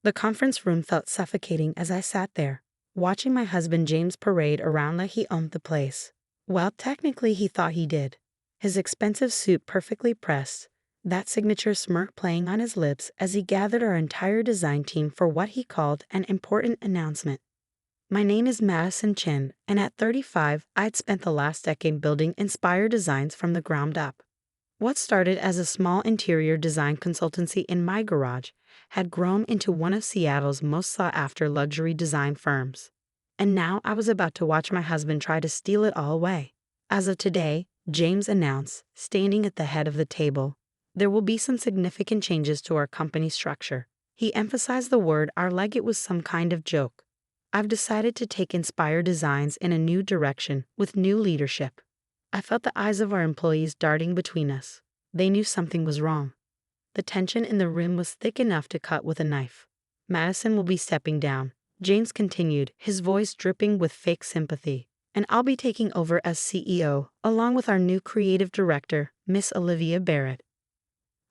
The conference room felt suffocating as I sat there, watching my husband James parade around like he owned the place. Well, technically he thought he did. His expensive suit perfectly pressed, that signature smirk playing on his lips as he gathered our entire design team for what he called an important announcement. My name is Madison Chen, and at 35, I'd spent the last decade building inspired designs from the ground up. What started as a small interior design consultancy in my garage had grown into one of Seattle's most sought-after luxury design firms. And now I was about to watch my husband try to steal it all away. As of today, James announced, standing at the head of the table, there will be some significant changes to our company structure. He emphasized the word "our" like it was some kind of joke. I've decided to take Inspire Designs in a new direction with new leadership. I felt the eyes of our employees darting between us. They knew something was wrong. The tension in the room was thick enough to cut with a knife. Madison will be stepping down, James continued, his voice dripping with fake sympathy. And I'll be taking over as CEO, along with our new creative director, Miss Olivia Barrett.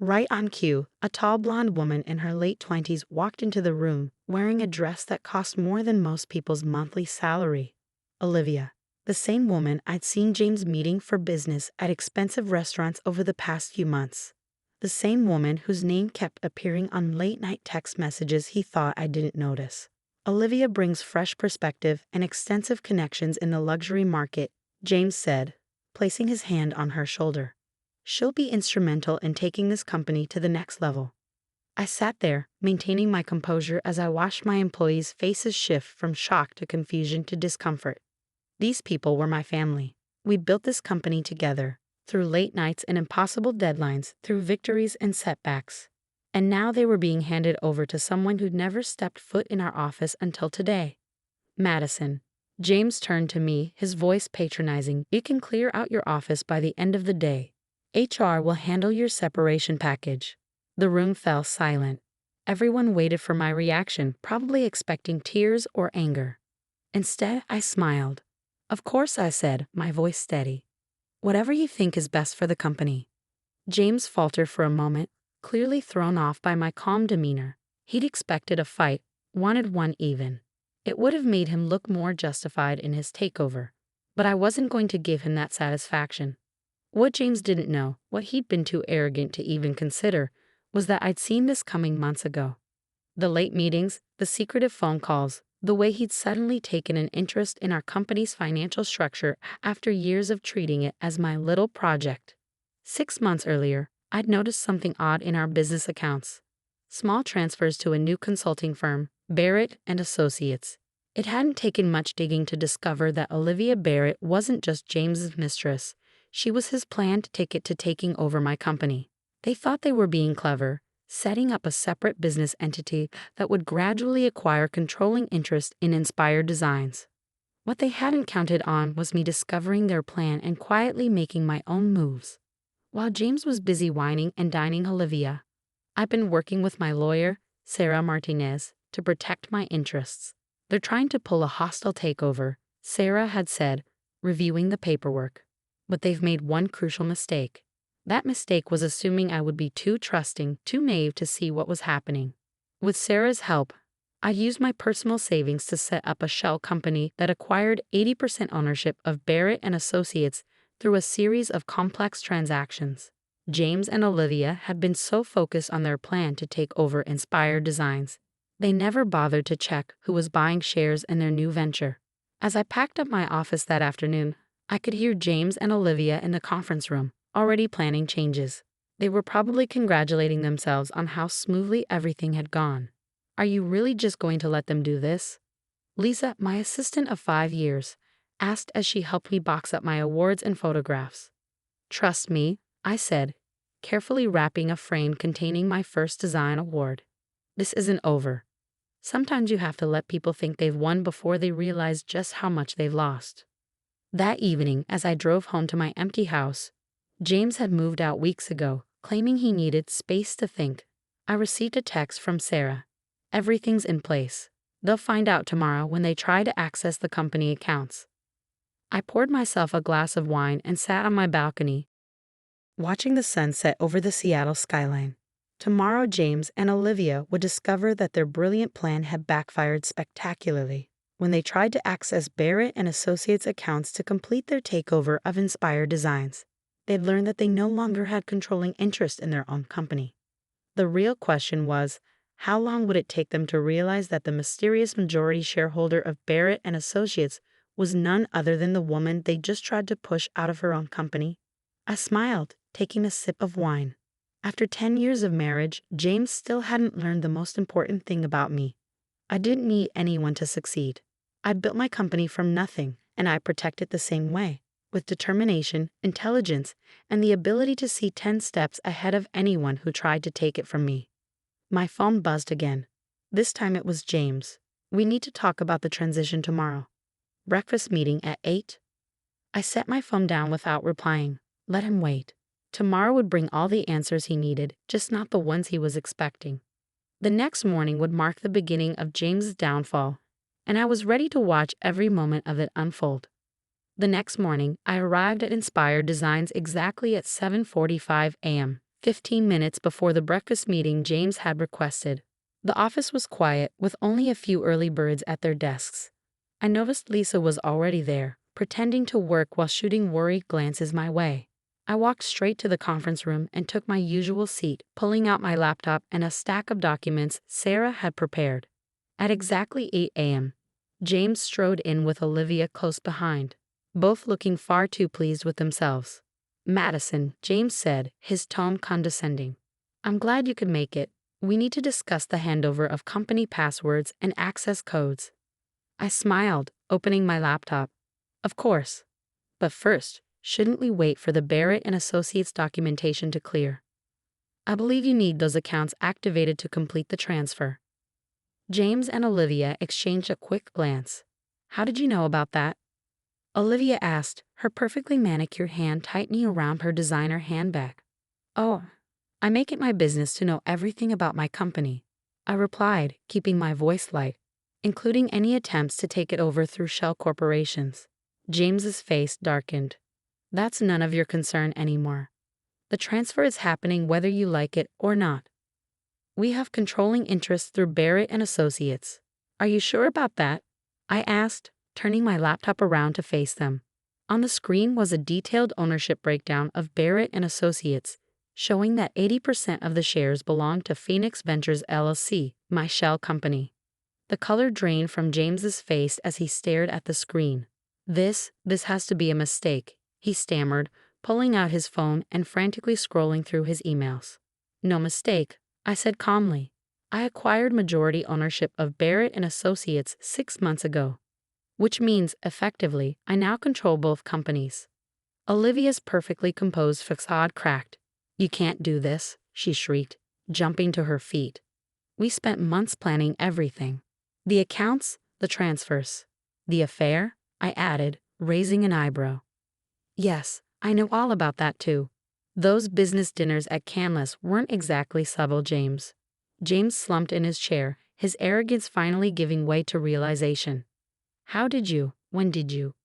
Right on cue, a tall blonde woman in her late 20s walked into the room, wearing a dress that cost more than most people's monthly salary. Olivia, the same woman I'd seen James meeting for business at expensive restaurants over the past few months. The same woman whose name kept appearing on late-night text messages he thought I didn't notice. Olivia brings fresh perspective and extensive connections in the luxury market, James said, placing his hand on her shoulder. She'll be instrumental in taking this company to the next level. I sat there, maintaining my composure as I watched my employees' faces shift from shock to confusion to discomfort. These people were my family. We built this company together, through late nights and impossible deadlines, through victories and setbacks. And now they were being handed over to someone who'd never stepped foot in our office until today. Madison. James turned to me, his voice patronizing. You can clear out your office by the end of the day. HR will handle your separation package. The room fell silent. Everyone waited for my reaction, probably expecting tears or anger. Instead, I smiled. Of course, I said, my voice steady. Whatever you think is best for the company. James faltered for a moment, clearly thrown off by my calm demeanor. He'd expected a fight, wanted one even. It would have made him look more justified in his takeover. But I wasn't going to give him that satisfaction. What James didn't know, what he'd been too arrogant to even consider, was that I'd seen this coming months ago. The late meetings, the secretive phone calls, the way he'd suddenly taken an interest in our company's financial structure after years of treating it as my little project. 6 months earlier, I'd noticed something odd in our business accounts. Small transfers to a new consulting firm, Barrett and Associates. It hadn't taken much digging to discover that Olivia Barrett wasn't just James's mistress. She was his planned ticket to taking over my company. They thought they were being clever, setting up a separate business entity that would gradually acquire controlling interest in Inspired Designs. What they hadn't counted on was me discovering their plan and quietly making my own moves. While James was busy whining and dining Olivia, I've been working with my lawyer, Sarah Martinez, to protect my interests. They're trying to pull a hostile takeover, Sarah had said, reviewing the paperwork. But they've made one crucial mistake. That mistake was assuming I would be too trusting, too naive to see what was happening. With Sarah's help, I used my personal savings to set up a shell company that acquired 80% ownership of Barrett and Associates through a series of complex transactions. James and Olivia had been so focused on their plan to take over Inspired Designs, they never bothered to check who was buying shares in their new venture. As I packed up my office that afternoon, I could hear James and Olivia in the conference room, already planning changes. They were probably congratulating themselves on how smoothly everything had gone. Are you really just going to let them do this? Lisa, my assistant of 5 years, asked as she helped me box up my awards and photographs. Trust me, I said, carefully wrapping a frame containing my first design award. This isn't over. Sometimes you have to let people think they've won before they realize just how much they've lost. That evening, as I drove home to my empty house, James had moved out weeks ago, claiming he needed space to think. I received a text from Sarah. Everything's in place. They'll find out tomorrow when they try to access the company accounts. I poured myself a glass of wine and sat on my balcony, watching the sun set over the Seattle skyline. Tomorrow, James and Olivia would discover that their brilliant plan had backfired spectacularly. When they tried to access Barrett and Associates accounts to complete their takeover of Inspired Designs, they'd learned that they no longer had controlling interest in their own company. The real question was, how long would it take them to realize that the mysterious majority shareholder of Barrett and Associates was none other than the woman they just tried to push out of her own company? I smiled, taking a sip of wine. After 10 years of marriage, James still hadn't learned the most important thing about me. I didn't need anyone to succeed. I built my company from nothing, and I protect it the same way, with determination, intelligence, and the ability to see 10 steps ahead of anyone who tried to take it from me. My phone buzzed again. This time it was James. We need to talk about the transition tomorrow. Breakfast meeting at 8. I set my phone down without replying. Let him wait. Tomorrow would bring all the answers he needed, just not the ones he was expecting. The next morning would mark the beginning of James's downfall, and I was ready to watch every moment of it unfold. The next morning, I arrived at Inspired Designs exactly at 7:45 a.m., 15 minutes before the breakfast meeting James had requested. The office was quiet, with only a few early birds at their desks. I noticed Lisa was already there, pretending to work while shooting worried glances my way. I walked straight to the conference room and took my usual seat, pulling out my laptop and a stack of documents Sarah had prepared. At exactly 8 a.m., James strode in with Olivia close behind, both looking far too pleased with themselves. "Madison," James said, his tone condescending. "I'm glad you could make it. We need to discuss the handover of company passwords and access codes." I smiled, opening my laptop. "Of course. But first, shouldn't we wait for the Barrett and Associates documentation to clear? I believe you need those accounts activated to complete the transfer." James and Olivia exchanged a quick glance. "How did you know about that?" Olivia asked, her perfectly manicured hand tightening around her designer handbag. "Oh, I make it my business to know everything about my company," I replied, keeping my voice light, including any attempts to take it over through shell corporations. James's face darkened. "That's none of your concern anymore. The transfer is happening whether you like it or not. We have controlling interests through Barrett and Associates." "Are you sure about that?" I asked, turning my laptop around to face them. On the screen was a detailed ownership breakdown of Barrett and Associates, showing that 80% of the shares belonged to Phoenix Ventures LLC, my shell company. The color drained from James's face as he stared at the screen. This has to be a mistake," he stammered, pulling out his phone and frantically scrolling through his emails. "No mistake," I said calmly. "I acquired majority ownership of Barrett and Associates 6 months ago, which means, effectively, I now control both companies." Olivia's perfectly composed facade cracked. "You can't do this," she shrieked, jumping to her feet. "We spent months planning everything. The accounts, the transfers. The affair?" I added, raising an eyebrow. "Yes, I know all about that too. Those business dinners at Canlis weren't exactly subtle, James." James slumped in his chair, his arrogance finally giving way to realization. "How did you? When did you?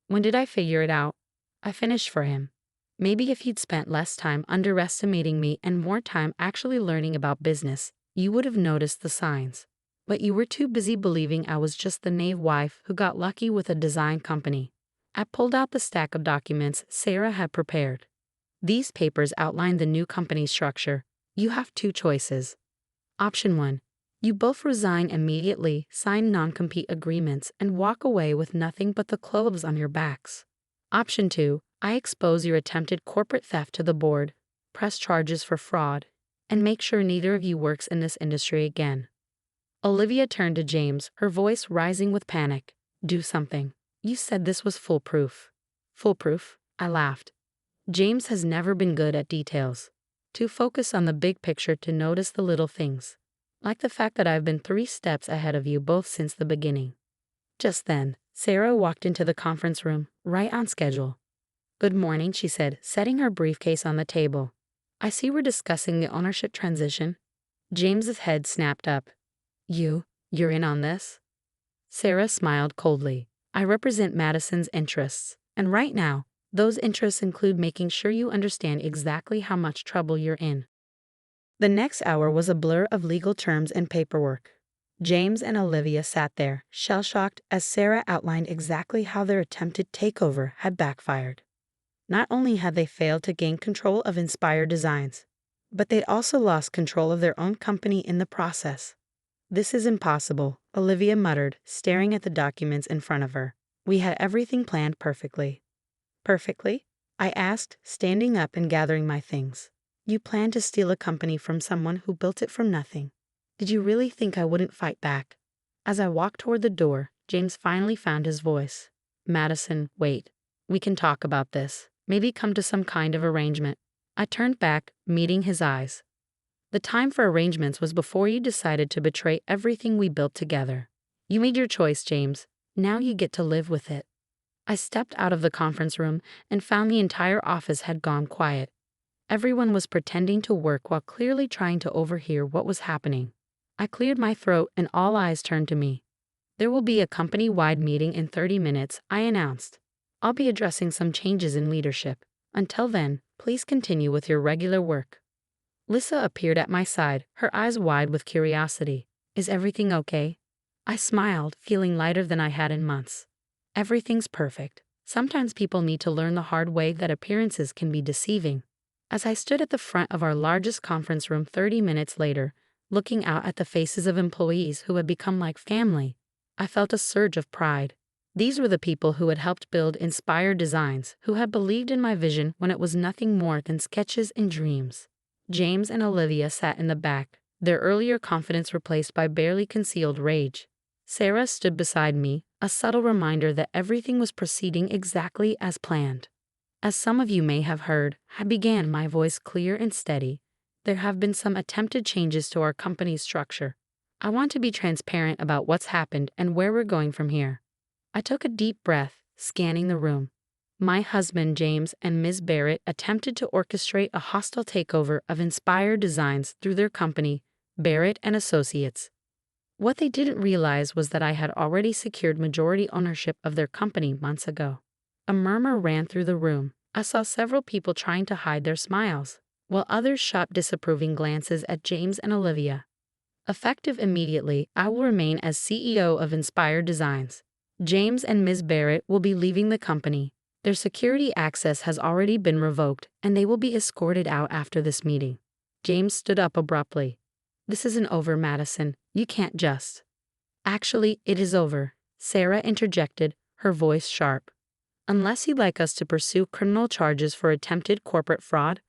When did I figure it out?" I finished for him. "Maybe if you'd spent less time underestimating me and more time actually learning about business, you would have noticed the signs. But you were too busy believing I was just the naive wife who got lucky with a design company." I pulled out the stack of documents Sarah had prepared. "These papers outline the new company structure. You have 2 choices. Option 1. You both resign immediately, sign non-compete agreements, and walk away with nothing but the clothes on your backs. Option 2. I expose your attempted corporate theft to the board, press charges for fraud, and make sure neither of you works in this industry again." Olivia turned to James, her voice rising with panic. "Do something. You said this was foolproof." "Foolproof?" I laughed. "James has never been good at details. Too focused on the big picture to notice the little things. Like the fact that I've been 3 steps ahead of you both since the beginning." Just then, Sarah walked into the conference room, right on schedule. "Good morning," she said, setting her briefcase on the table. "I see we're discussing the ownership transition." James's head snapped up. You're in on this?" Sarah smiled coldly. "I represent Madison's interests, and right now, those interests include making sure you understand exactly how much trouble you're in." The next hour was a blur of legal terms and paperwork. James and Olivia sat there, shell-shocked, as Sarah outlined exactly how their attempted takeover had backfired. Not only had they failed to gain control of Inspire Designs, but they'd also lost control of their own company in the process. "This is impossible," Olivia muttered, staring at the documents in front of her. "We had everything planned perfectly." "Perfectly?" I asked, standing up and gathering my things. "You planned to steal a company from someone who built it from nothing. Did you really think I wouldn't fight back?" As I walked toward the door, James finally found his voice. "Madison, wait. We can talk about this. Maybe come to some kind of arrangement." I turned back, meeting his eyes. "The time for arrangements was before you decided to betray everything we built together. You made your choice, James. Now you get to live with it." I stepped out of the conference room and found the entire office had gone quiet. Everyone was pretending to work while clearly trying to overhear what was happening. I cleared my throat and all eyes turned to me. "There will be a company-wide meeting in 30 minutes, I announced. "I'll be addressing some changes in leadership. Until then, please continue with your regular work." Lissa appeared at my side, her eyes wide with curiosity. "Is everything okay?" I smiled, feeling lighter than I had in months. "Everything's perfect. Sometimes people need to learn the hard way that appearances can be deceiving." As I stood at the front of our largest conference room 30 minutes later, looking out at the faces of employees who had become like family, I felt a surge of pride. These were the people who had helped build Inspire Designs, who had believed in my vision when it was nothing more than sketches and dreams. James and Olivia sat in the back, their earlier confidence replaced by barely concealed rage. Sarah stood beside me, a subtle reminder that everything was proceeding exactly as planned. "As some of you may have heard," I began, my voice clear and steady, "there have been some attempted changes to our company's structure. I want to be transparent about what's happened and where we're going from here." I took a deep breath, scanning the room. My husband James and Ms. Barrett attempted to orchestrate a hostile takeover of Inspire Designs through their company, Barrett and Associates. What they didn't realize was that I had already secured majority ownership of their company months ago. A murmur ran through the room. I saw several people trying to hide their smiles, while others shot disapproving glances at James and Olivia. Effective immediately, I will remain as CEO of Inspire Designs. James and Ms. Barrett will be leaving the company. Their security access has already been revoked, and they will be escorted out after this meeting. James stood up abruptly. "This isn't over, Madison. You can't just—" "Actually, it is over," Sarah interjected, her voice sharp. "Unless you'd like us to pursue criminal charges for attempted corporate fraud."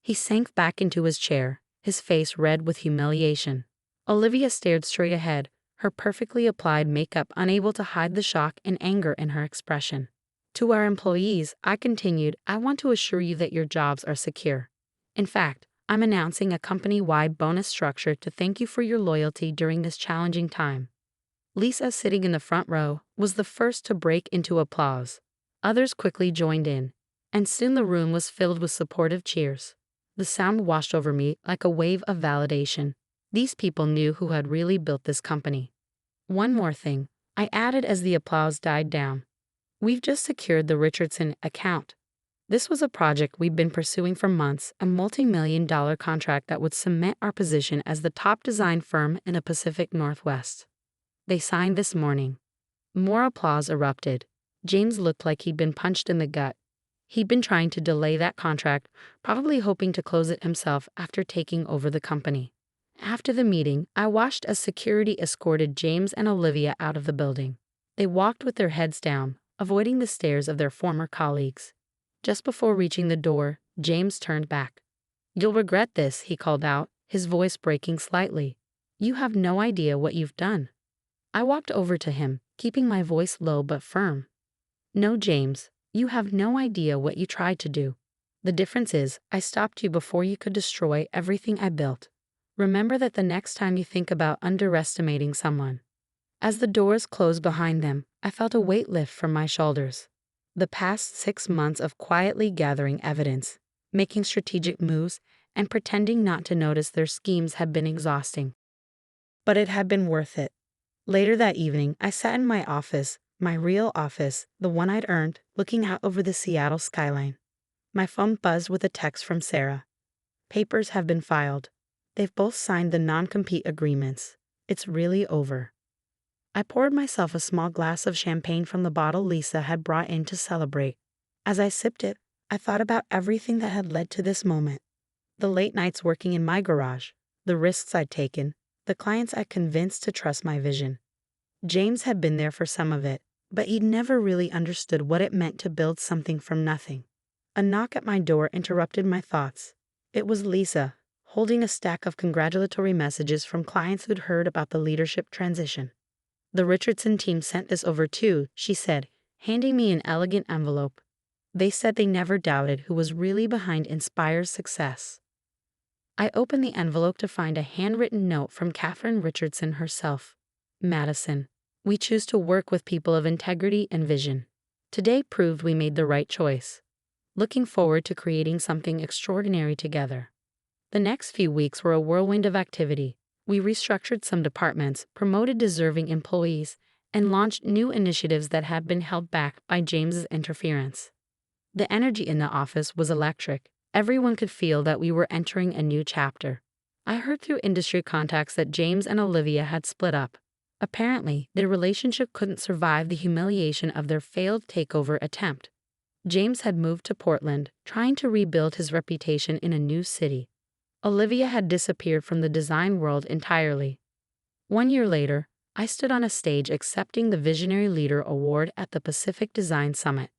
He sank back into his chair, his face red with humiliation. Olivia stared straight ahead, her perfectly applied makeup unable to hide the shock and anger in her expression. "To our employees," I continued, "I want to assure you that your jobs are secure. In fact, I'm announcing a company-wide bonus structure to thank you for your loyalty during this challenging time." Lisa, sitting in the front row, was the first to break into applause. Others quickly joined in, and soon the room was filled with supportive cheers. The sound washed over me like a wave of validation. These people knew who had really built this company. "One more thing," I added as the applause died down. "We've just secured the Richardson account. This was a project we've been pursuing for months, a multi-million-dollar contract that would cement our position as the top design firm in the Pacific Northwest. They signed this morning." More applause erupted. James looked like he'd been punched in the gut. He'd been trying to delay that contract, probably hoping to close it himself after taking over the company. After the meeting, I watched as security escorted James and Olivia out of the building. They walked with their heads down, avoiding the stares of their former colleagues. Just before reaching the door, James turned back. "You'll regret this," he called out, his voice breaking slightly. "You have no idea what you've done." I walked over to him, keeping my voice low but firm. "No, James, you have no idea what you tried to do. The difference is, I stopped you before you could destroy everything I built. Remember that the next time you think about underestimating someone." As the doors closed behind them, I felt a weight lift from my shoulders. The past 6 months of quietly gathering evidence, making strategic moves, and pretending not to notice their schemes had been exhausting. But it had been worth it. Later that evening, I sat in my office, my real office, the one I'd earned, looking out over the Seattle skyline. My phone buzzed with a text from Sarah. "Papers have been filed. They've both signed the non-compete agreements. It's really over. I poured myself a small glass of champagne from the bottle Lisa had brought in to celebrate. As I sipped it, I thought about everything that had led to this moment. The late nights working in my garage, the risks I'd taken, the clients I'd convinced to trust my vision. James had been there for some of it, but he'd never really understood what it meant to build something from nothing. A knock at my door interrupted my thoughts. It was Lisa, holding a stack of congratulatory messages from clients who'd heard about the leadership transition. "The Richardson team sent this over too," she said, handing me an elegant envelope. "They said they never doubted who was really behind Inspire's success." I opened the envelope to find a handwritten note from Catherine Richardson herself. "Madison, we choose to work with people of integrity and vision. Today proved we made the right choice. Looking forward to creating something extraordinary together." The next few weeks were a whirlwind of activity. We restructured some departments, promoted deserving employees, and launched new initiatives that had been held back by James's interference. The energy in the office was electric. Everyone could feel that we were entering a new chapter. I heard through industry contacts that James and Olivia had split up. Apparently, their relationship couldn't survive the humiliation of their failed takeover attempt. James had moved to Portland, trying to rebuild his reputation in a new city. Olivia had disappeared from the design world entirely. 1 year later, I stood on a stage accepting the Visionary Leader Award at the Pacific Design Summit.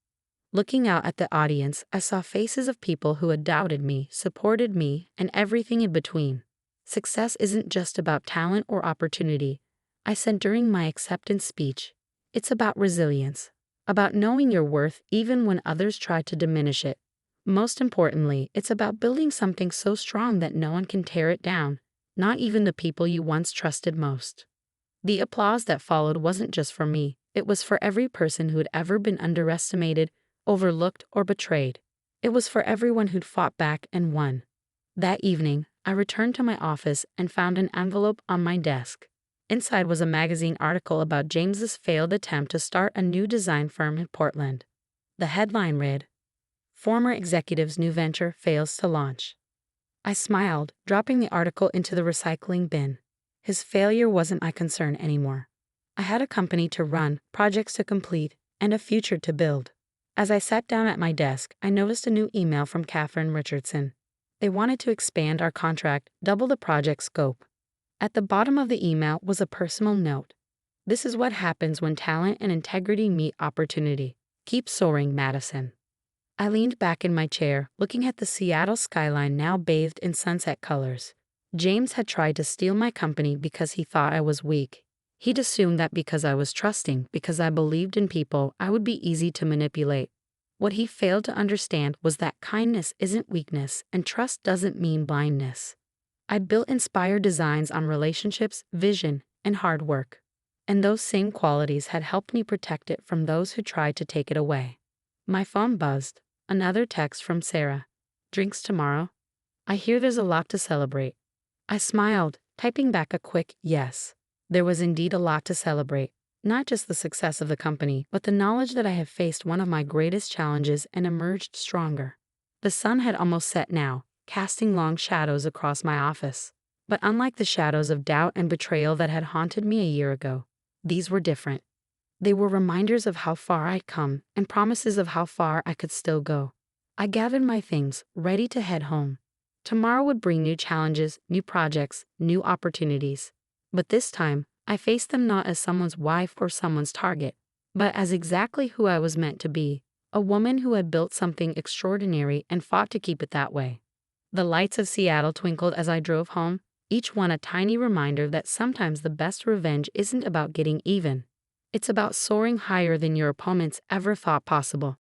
Looking out at the audience, I saw faces of people who had doubted me, supported me, and everything in between. Success isn't just about talent or opportunity, I said during my acceptance speech. It's about resilience, about knowing your worth even when others try to diminish it. Most importantly, it's about building something so strong that no one can tear it down, not even the people you once trusted most. The applause that followed wasn't just for me, it was for every person who'd ever been underestimated, overlooked, or betrayed. It was for everyone who'd fought back and won. That evening, I returned to my office and found an envelope on my desk. Inside was a magazine article about James's failed attempt to start a new design firm in Portland. The headline read, "Former executive's new venture fails to launch." I smiled, dropping the article into the recycling bin. His failure wasn't my concern anymore. I had a company to run, projects to complete, and a future to build. As I sat down at my desk, I noticed a new email from Catherine Richardson. They wanted to expand our contract, double the project scope. At the bottom of the email was a personal note. "This is what happens when talent and integrity meet opportunity. Keep soaring, Madison." I leaned back in my chair, looking at the Seattle skyline now bathed in sunset colors. James had tried to steal my company because he thought I was weak. He'd assumed that because I was trusting, because I believed in people, I would be easy to manipulate. What he failed to understand was that kindness isn't weakness and trust doesn't mean blindness. I built Inspire Designs on relationships, vision, and hard work. And those same qualities had helped me protect it from those who tried to take it away. My phone buzzed. Another text from Sarah. "Drinks tomorrow? I hear there's a lot to celebrate." I smiled, typing back a quick yes. There was indeed a lot to celebrate. Not just the success of the company, but the knowledge that I have faced one of my greatest challenges and emerged stronger. The sun had almost set now, casting long shadows across my office. But unlike the shadows of doubt and betrayal that had haunted me a year ago, these were different. They were reminders of how far I'd come and promises of how far I could still go. I gathered my things, ready to head home. Tomorrow would bring new challenges, new projects, new opportunities. But this time, I faced them not as someone's wife or someone's target, but as exactly who I was meant to be, a woman who had built something extraordinary and fought to keep it that way. The lights of Seattle twinkled as I drove home, each one a tiny reminder that sometimes the best revenge isn't about getting even. It's about soaring higher than your opponents ever thought possible.